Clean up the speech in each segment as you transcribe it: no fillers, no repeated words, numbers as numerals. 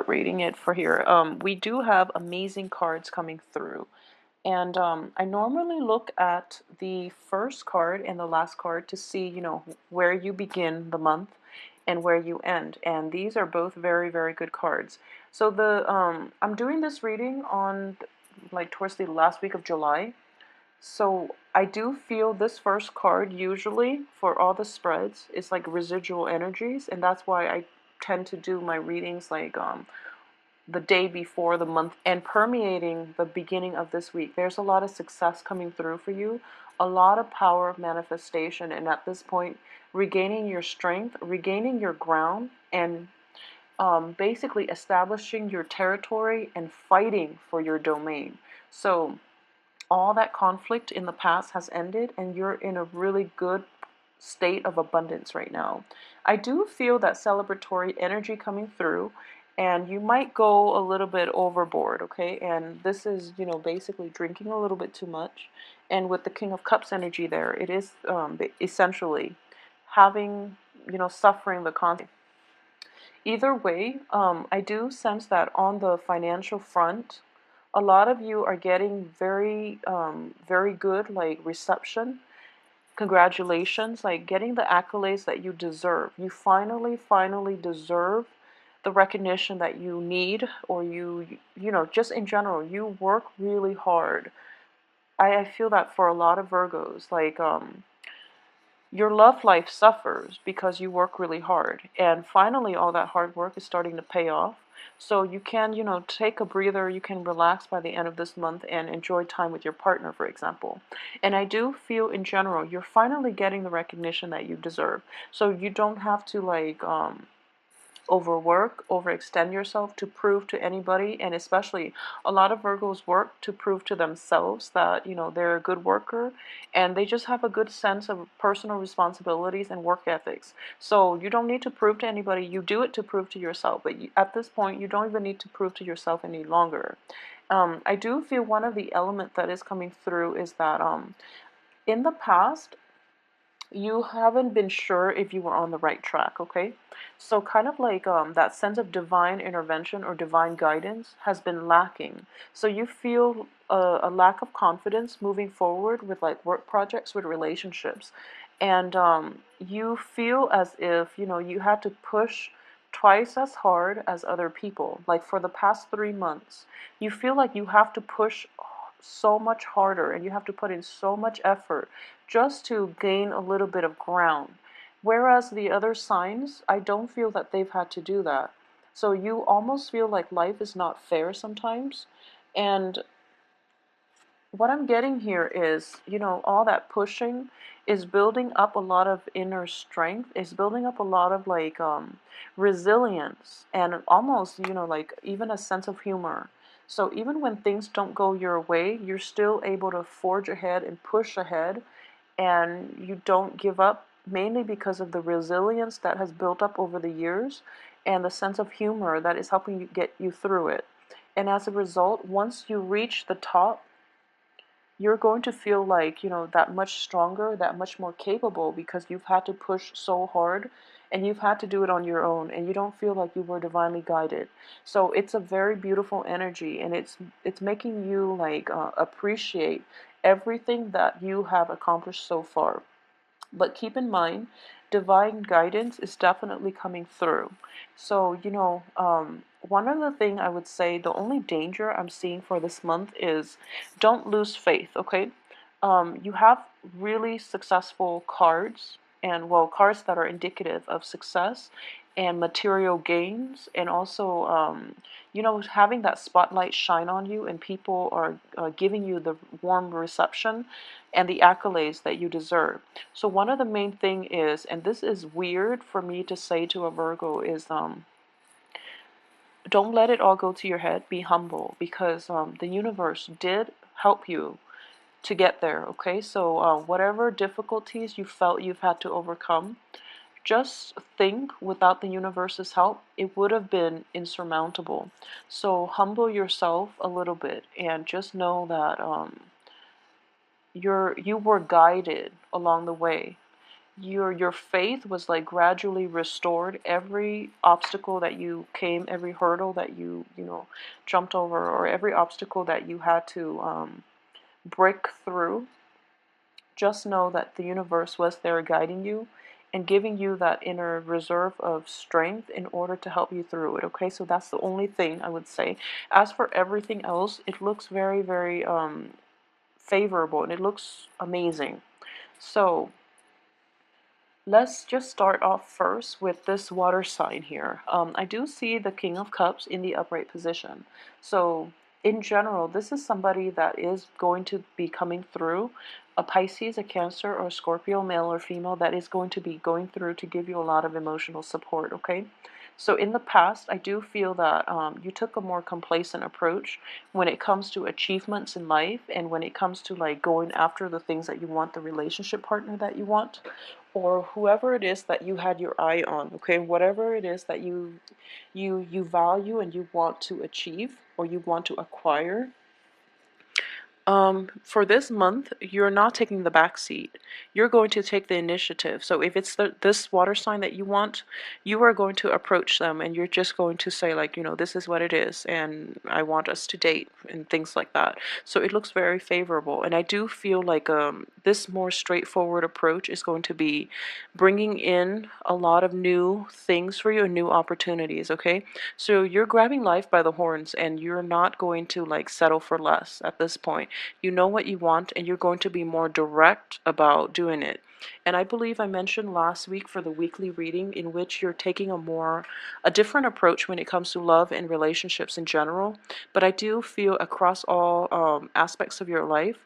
reading it for here. We do have amazing cards coming through. And I normally look at the first card and the last card to see, where you begin the month and where you end. And these are both very, very good cards. So I'm doing this reading on like towards the last week of July. So I do feel this first card usually for all the spreads is like residual energies, and that's why I tend to do my readings like the day before the month and permeating the beginning of this week. There's a lot of success coming through for you, a lot of power of manifestation, and at this point, regaining your strength, regaining your ground, and basically establishing your territory and fighting for your domain. So all that conflict in the past has ended, and you're in a really good state of abundance right now. I do feel that celebratory energy coming through, and you might go a little bit overboard, okay? And this is, basically drinking a little bit too much. And with the King of Cups energy there, it is essentially having, suffering the consequences. Either way, I do sense that on the financial front, a lot of you are getting very, very good like reception. Congratulations, like getting the accolades that you deserve. You finally deserve the recognition that you need, or just in general, you work really hard. I feel that for a lot of Virgos, like your love life suffers because you work really hard. And finally, all that hard work is starting to pay off. So you can, take a breather, you can relax by the end of this month and enjoy time with your partner, for example. And I do feel in general, you're finally getting the recognition that you deserve. So you don't have to like overwork, overextend yourself to prove to anybody, and especially a lot of Virgos work to prove to themselves that, they're a good worker, and they just have a good sense of personal responsibilities and work ethics. So you don't need to prove to anybody, you do it to prove to yourself, but at this point, you don't even need to prove to yourself any longer. I do feel one of the elements that is coming through is that in the past, you haven't been sure if you were on the right track, okay? So kind of like that sense of divine intervention or divine guidance has been lacking. So you feel a lack of confidence moving forward with like work projects, with relationships. And you feel as if, you had to push twice as hard as other people. Like for the past 3 months, you feel like you have to push so much harder and you have to put in so much effort just to gain a little bit of ground. Whereas the other signs, I don't feel that they've had to do that. So you almost feel like life is not fair sometimes. And what I'm getting here is, all that pushing is building up a lot of inner strength, is building up a lot of like resilience and almost, like even a sense of humor. So even when things don't go your way, you're still able to forge ahead and push ahead, and you don't give up, mainly because of the resilience that has built up over the years and the sense of humor that is helping you get you through it. And as a result, once you reach the top, you're going to feel like, that much stronger, that much more capable, because you've had to push so hard and you've had to do it on your own, and you don't feel like you were divinely guided. So it's a very beautiful energy, and it's making you like appreciate everything that you have accomplished so far. But keep in mind, divine guidance is definitely coming through. So, one other thing I would say, the only danger I'm seeing for this month is don't lose faith, okay? You have really successful cards, and well, cards that are indicative of success and material gains, and also, having that spotlight shine on you, and people are giving you the warm reception and the accolades that you deserve. So one of the main thing is, and this is weird for me to say to a Virgo, is don't let it all go to your head. Be humble, because the universe did help you to get there. Okay, so whatever difficulties you felt you've had to overcome, just think without the universe's help, it would have been insurmountable. So humble yourself a little bit and just know that you were guided along the way. your faith was like gradually restored. Every obstacle that you came, every hurdle that you know jumped over, or every obstacle that you had to break through, just know that the universe was there guiding you and giving you that inner reserve of strength in order to help you through it. Okay, so that's the only thing I would say. As for everything else, it looks very, very favorable, and it looks amazing. So let's just start off first with this water sign here. I do see the King of Cups in the upright position. So in general, this is somebody that is going to be coming through. A Pisces, a Cancer, or a Scorpio, male or female, that is going to be going through to give you a lot of emotional support, okay? So in the past, I do feel that you took a more complacent approach when it comes to achievements in life, and when it comes to like going after the things that you want, the relationship partner that you want, or whoever it is that you had your eye on, okay? Whatever it is that you value and you want to achieve or you want to acquire, for this month, you're not taking the back seat. You're going to take the initiative. So if it's this water sign that you want, you are going to approach them, and you're just going to say like, you know, this is what it is, and I want us to date and things like that. So it looks very favorable, and I do feel like this more straightforward approach is going to be bringing in a lot of new things for you and new opportunities. Okay, so you're grabbing life by the horns, and you're not going to like settle for less at this point. You know what you want, and you're going to be more direct about doing it. And I believe I mentioned last week for the weekly reading, in which you're taking a different approach when it comes to love and relationships in general. But I do feel across all aspects of your life,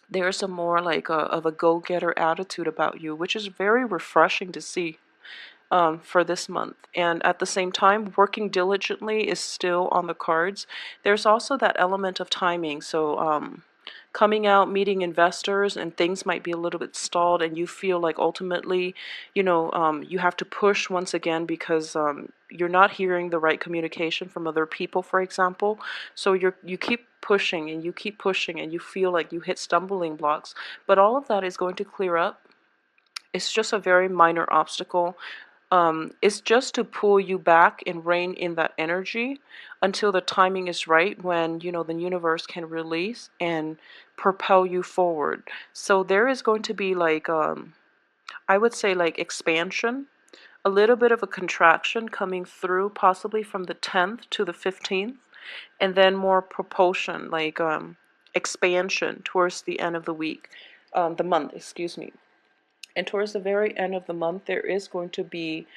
there's a more like of a go-getter attitude about you, which is very refreshing to see for this month. And at the same time, working diligently is still on the cards. There's also that element of timing. So coming out, meeting investors, and things might be a little bit stalled, and you feel like ultimately, you have to push once again because you're not hearing the right communication from other people, for example. So you keep pushing and you keep pushing, and you feel like you hit stumbling blocks. But all of that is going to clear up. It's just a very minor obstacle. It's just to pull you back and rein in that energy until the timing is right, when the universe can release and propel you forward. So there is going to be like I would say like expansion, a little bit of a contraction coming through, possibly from the 10th to the 15th, and then more propulsion, like expansion towards the end of the week, the month, excuse me. And towards the very end of the month, there is going to be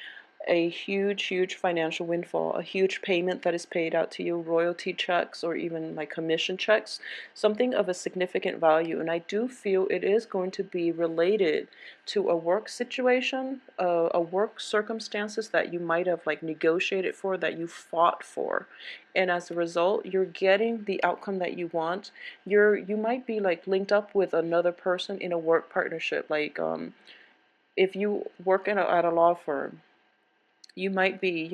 a huge, huge financial windfall, a huge payment that is paid out to you, royalty checks or even like commission checks, something of a significant value. And I do feel it is going to be related to a work situation, a work circumstances that you might have like negotiated for, that you fought for. And as a result, you're getting the outcome that you want. You might be like linked up with another person in a work partnership, like if you work at a law firm, you might be,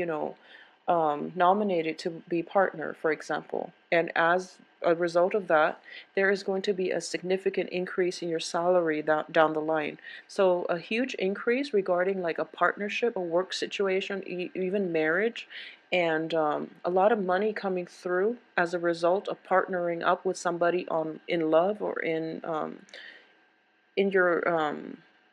nominated to be partner, for example. And as a result of that, there is going to be a significant increase in your salary down the line. So a huge increase regarding like a partnership, a work situation, even marriage, and a lot of money coming through as a result of partnering up with somebody in love or in your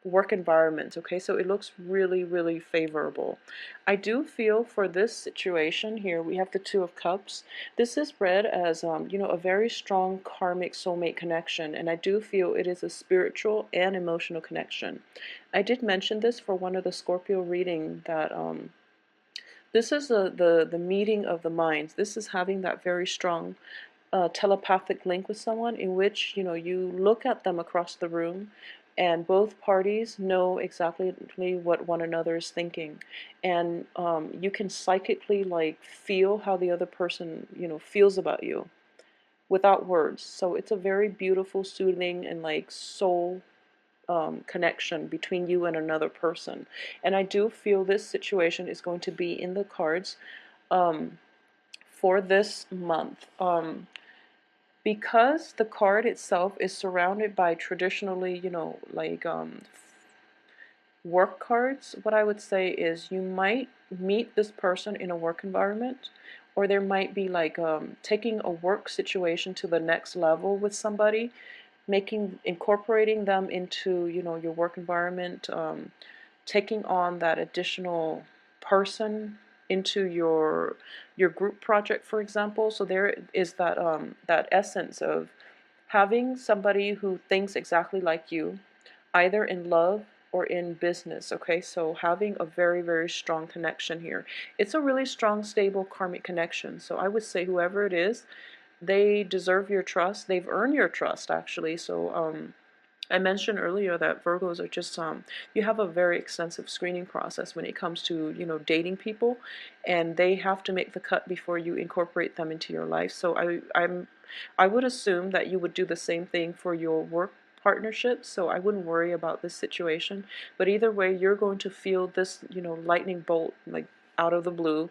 work environment. Okay, so it looks really, really favorable. I do feel for this situation here, we have the Two of Cups. This is read as a very strong karmic soulmate connection, and I do feel it is a spiritual and emotional connection. I did mention this for one of the Scorpio reading, that this is the meeting of the minds. This is having that very strong telepathic link with someone, in which you look at them across the room, and both parties know exactly what one another is thinking, and you can psychically like feel how the other person feels about you without words. So it's a very beautiful, soothing, and like soul connection between you and another person. And I do feel this situation is going to be in the cards um, for this month. Because the card itself is surrounded by traditionally, like work cards, what I would say is you might meet this person in a work environment, or there might be like taking a work situation to the next level with somebody, incorporating them into, you know, your work environment, taking on that additional person into your group project, for example. So there is that that essence of having somebody who thinks exactly like you, either in love or in business. Okay, so having a very, very strong connection here. It's a really strong, stable karmic connection. So I would say whoever it is, they deserve your trust. They've earned your trust, actually. So I mentioned earlier that Virgos are just you have a very extensive screening process when it comes to, you know, dating people, and they have to make the cut before you incorporate them into your life. So I would assume that you would do the same thing for your work partnership, so I wouldn't worry about this situation. But either way, you're going to feel this, you know, lightning bolt like out of the blue,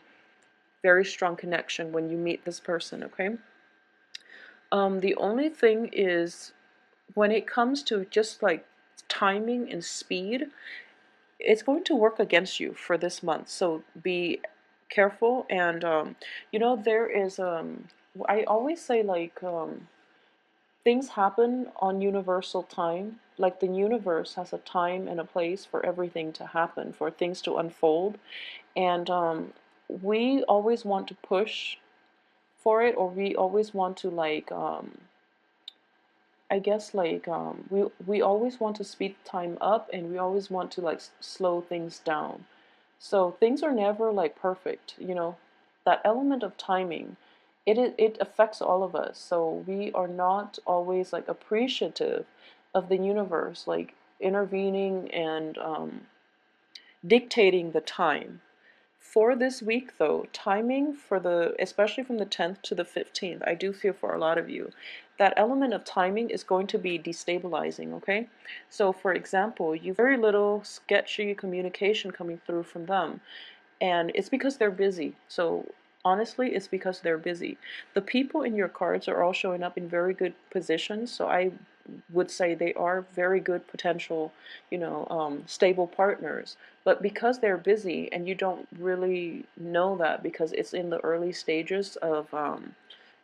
very strong connection when you meet this person, okay? The only thing is, when it comes to just like timing and speed, it's going to work against you for this month. So be careful. And you know, there is I always say like things happen on universal time. Like the universe has a time and a place for everything to happen, for things to unfold. And we always want to push for it, or we always want to like I guess like we always want to speed time up, and we always want to like slow things down. So things are never like perfect, you know. That element of timing, it affects all of us. So we are not always like appreciative of the universe like intervening and dictating the time. For this week, though, timing for the, especially from the 10th to the 15th, I do feel for a lot of you, that element of timing is going to be destabilizing, okay? So, for example, you very little sketchy communication coming through from them, and it's because they're busy. So, honestly, it's because they're busy. The people in your cards are all showing up in very good positions, so I would say they are very good potential, you know, stable partners. But because they're busy and you don't really know that because it's in the early stages of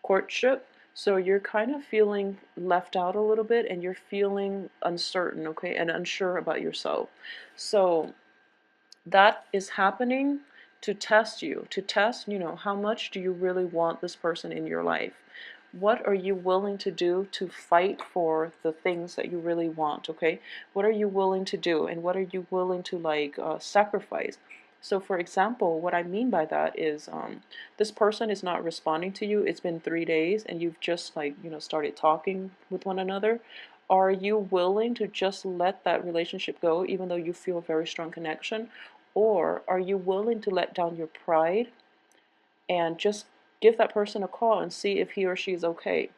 courtship, so you're kind of feeling left out a little bit, and you're feeling uncertain, okay, and unsure about yourself. So that is happening to test you, to test, you know, how much do you really want this person in your life? What are you willing to do to fight for the things that you really want, okay? What are you willing to do, and what are you willing to like sacrifice? So for example, what I mean by that is this person is not responding to you. It's been 3 days and you've just like, you know, started talking with one another. Are you willing to just let that relationship go even though you feel a very strong connection? Or are you willing to let down your pride and just give that person a call and see if he or she is okay?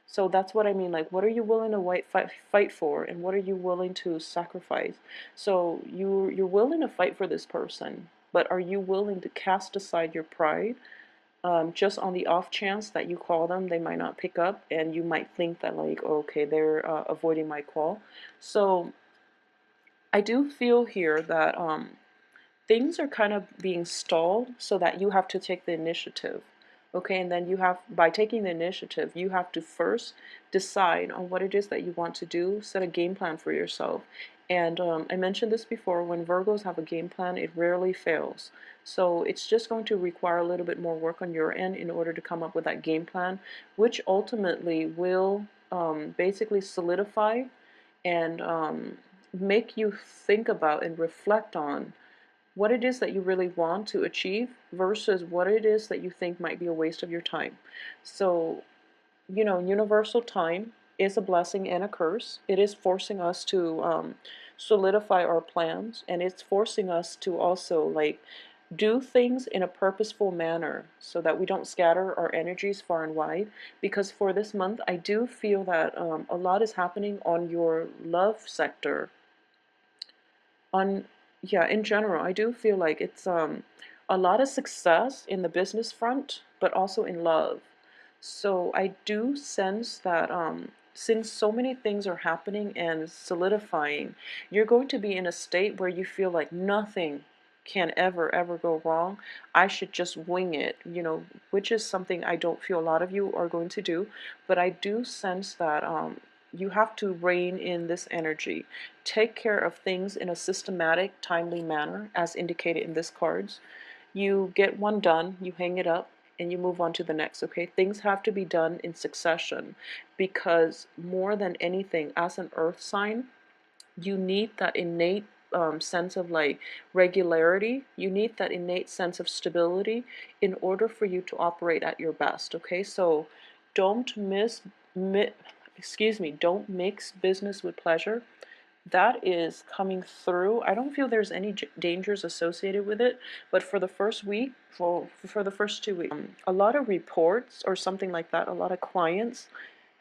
So that's what I mean. Like, what are you willing to fight for, and what are you willing to sacrifice? So you're willing to fight for this person, but are you willing to cast aside your pride, just on the off chance that you call them, they might not pick up, and you might think that like, okay, they're avoiding my call. So I do feel here that things are kind of being stalled so that you have to take the initiative. Okay, and then you have, by taking the initiative, you have to first decide on what it is that you want to do, set a game plan for yourself. And I mentioned this before, when Virgos have a game plan, it rarely fails. So it's just going to require a little bit more work on your end in order to come up with that game plan, which ultimately will basically solidify and make you think about and reflect on what it is that you really want to achieve versus what it is that you think might be a waste of your time. So, you know, universal time is a blessing and a curse. It is forcing us to solidify our plans, and it's forcing us to also like do things in a purposeful manner so that we don't scatter our energies far and wide. Because for this month, I do feel that a lot is happening on your love sector, on, yeah, in general. I do feel like it's a lot of success in the business front, but also in love. So I do sense that since so many things are happening and solidifying, you're going to be in a state where you feel like nothing can ever go wrong. I should just wing it, which is something I don't feel a lot of you are going to do. But I do sense that you have to rein in this energy. Take care of things in a systematic, timely manner, as indicated in this cards. You get one done, you hang it up, and you move on to the next, okay? Things have to be done in succession, because more than anything, as an earth sign, you need that innate sense of like regularity. You need that innate sense of stability in order for you to operate at your best, okay? So don't don't mix business with pleasure. That is coming through. I don't feel there's any dangers associated with it, but for the first week, for the first 2 weeks, a lot of reports or something like that, a lot of clients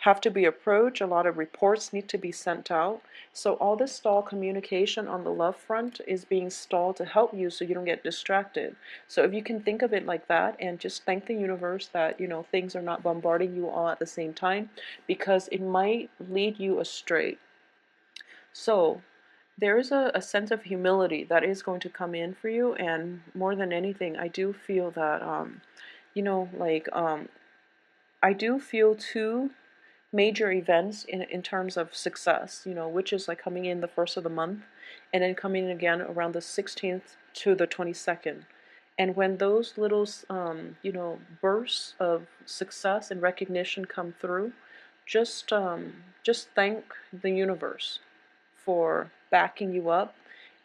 have to be approached, a lot of reports need to be sent out. So all this stall communication on the love front is being stalled to help you so you don't get distracted. So if you can think of it like that and just thank the universe that, things are not bombarding you all at the same time, because it might lead you astray. So there is a sense of humility that is going to come in for you, and more than anything, I do feel that, I do feel two major events in terms of success, which is like coming in the first of the month and then coming in again around the 16th to the 22nd. And when those little, bursts of success and recognition come through, just thank the universe for backing you up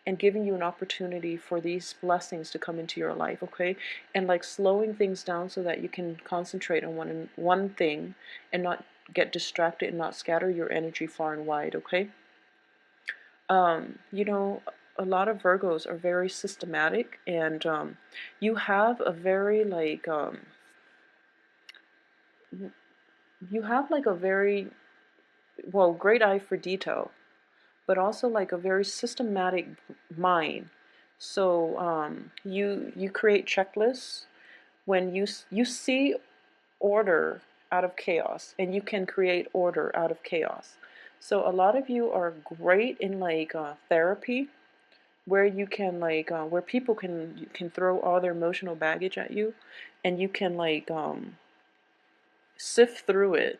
and giving you an opportunity for these blessings to come into your life, okay? And like slowing things down so that you can concentrate on one thing and not get distracted and not scatter your energy far and wide, okay? Um, you know, a lot of Virgos are very systematic, and you have a very you have like a very, well, great eye for detail, but also like a very systematic mind. So you create checklists when you see order out of chaos, and you can create order out of chaos. So a lot of you are great in like therapy, where you can where people can throw all their emotional baggage at you, and you can sift through it,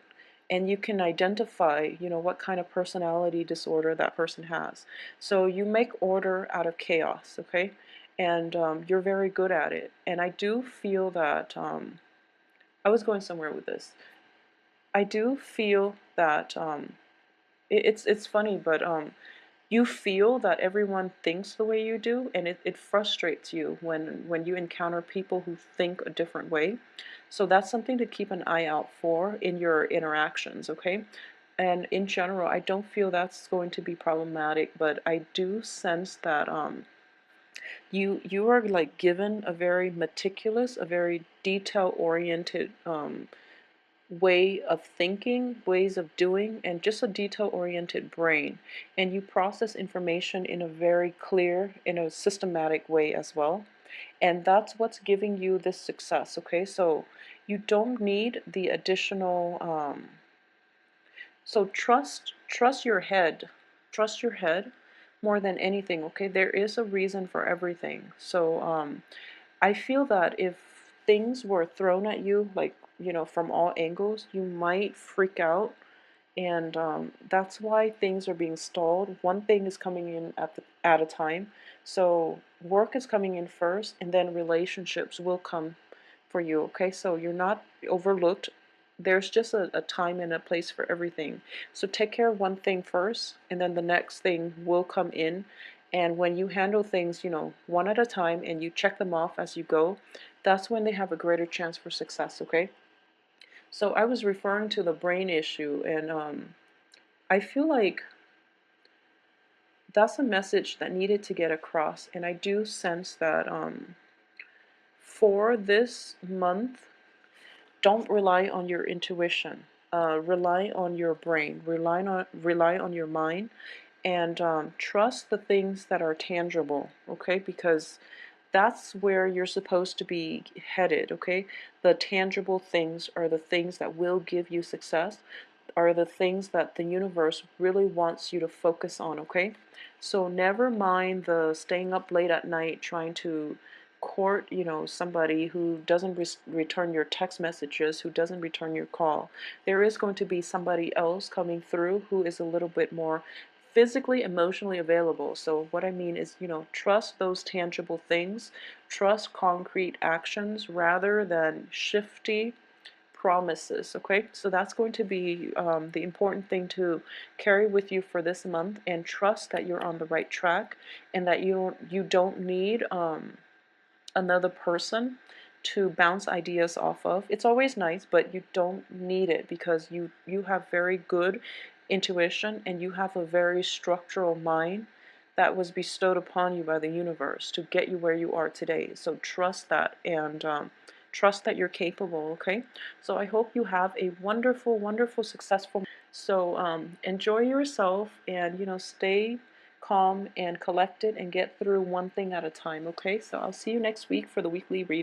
and you can identify what kind of personality disorder that person has. So you make order out of chaos, okay? And you're very good at it. And I do feel that I was going somewhere with this. I do feel that it's funny, but you feel that everyone thinks the way you do, and it frustrates you when you encounter people who think a different way. So that's something to keep an eye out for in your interactions, okay? And in general, I don't feel that's going to be problematic, but I do sense that you are like given a very meticulous, a very detail-oriented way of thinking, ways of doing, and just a detail-oriented brain. And you process information in a very clear, in a systematic way as well. And that's what's giving you this success, okay? So you don't need the additional, so trust your head. Trust your head more than anything, okay? There is a reason for everything. So I feel that if things were thrown at you, like, from all angles, you might freak out. And that's why things are being stalled. One thing is coming in at a time. So work is coming in first, and then relationships will come for you, okay? So you're not overlooked. There's just a time and a place for everything. So take care of one thing first, and then the next thing will come in. And when you handle things, one at a time, and you check them off as you go, that's when they have a greater chance for success, okay? So I was referring to the brain issue, and I feel like that's a message that needed to get across. And I do sense that for this month, don't rely on your intuition. Rely on your brain. Rely on your mind, and trust the things that are tangible. Okay, because that's where you're supposed to be headed. Okay, the tangible things are the things that will give you success. are the things that the universe really wants you to focus on, okay? So never mind the staying up late at night trying to court, somebody who doesn't return your text messages, who doesn't return your call. There is going to be somebody else coming through who is a little bit more physically, emotionally available. So what I mean is, trust those tangible things, trust concrete actions rather than shifty promises. Okay, so that's going to be the important thing to carry with you for this month, and trust that you're on the right track, and that you don't need another person to bounce ideas off of. It's always nice, but you don't need it, because you have very good intuition, and you have a very structural mind that was bestowed upon you by the universe to get you where you are today. So trust that, and trust that you're capable, okay? So I hope you have a wonderful, wonderful, successful. So enjoy yourself, and stay calm and collected, and get through one thing at a time, okay? So I'll see you next week for the weekly read.